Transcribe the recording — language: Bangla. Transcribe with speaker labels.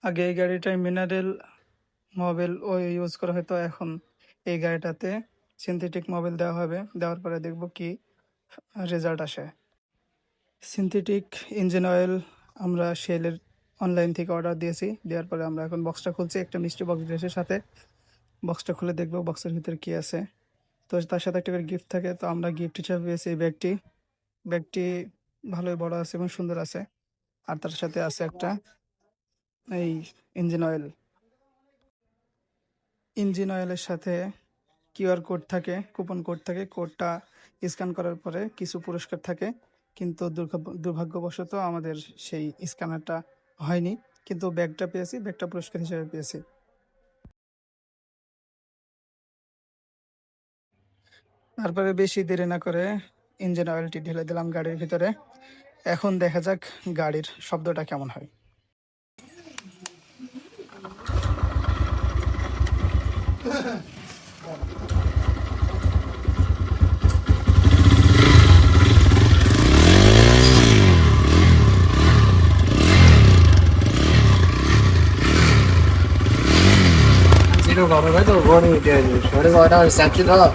Speaker 1: আগে এই গাড়িটায় মিনারেল মোবিল ইউজ করা হতো, এখন এই গাড়িটাতে সিনথেটিক মোবিল দেওয়া হবে। দেওয়ার পরে দেখব কি রেজাল্ট আসে। সিনথেটিক ইঞ্জিন অয়েল আমরা শেলের অনলাইন থেকে অর্ডার দিয়েছি। দেওয়ার পরে আমরা এখন বক্সটা খুলছি। একটা মিষ্টি বক্স দিয়েছে সাথে। বক্সটা খুলে দেখব বক্সের ভিতরে কি আছে। তো তার সাথে একটা করে গিফট থাকে, তো আমরা গিফট হিসাবে পেয়েছি এই ব্যাগটি। ব্যাগটি ভালোই বড় আছে এবং সুন্দর আছে। আর তার সাথে আছে একটা এই ইঞ্জিন অয়েল। ইঞ্জিন অয়েলের সাথে কিউআর কোড থাকে, কুপন কোড থাকে। কোডটা স্ক্যান করার পরে কিছু পুরস্কার থাকে, কিন্তু দুর্ভাগ্যবশত আমাদের সেই স্ক্যানারটা হয়নি। কিন্তু ব্যাগটা পেয়েছি, ব্যাগটা পুরস্কার হিসেবে পেয়েছি। তারপরে বেশি দেরি না করে ইঞ্জিন অয়েলটি ঢেলে দিলাম গাড়ির ভিতরে। এখন দেখা যাক গাড়ির শব্দটা কেমন হয়।
Speaker 2: Zero, Robert, what do you do? What do you want to set it up?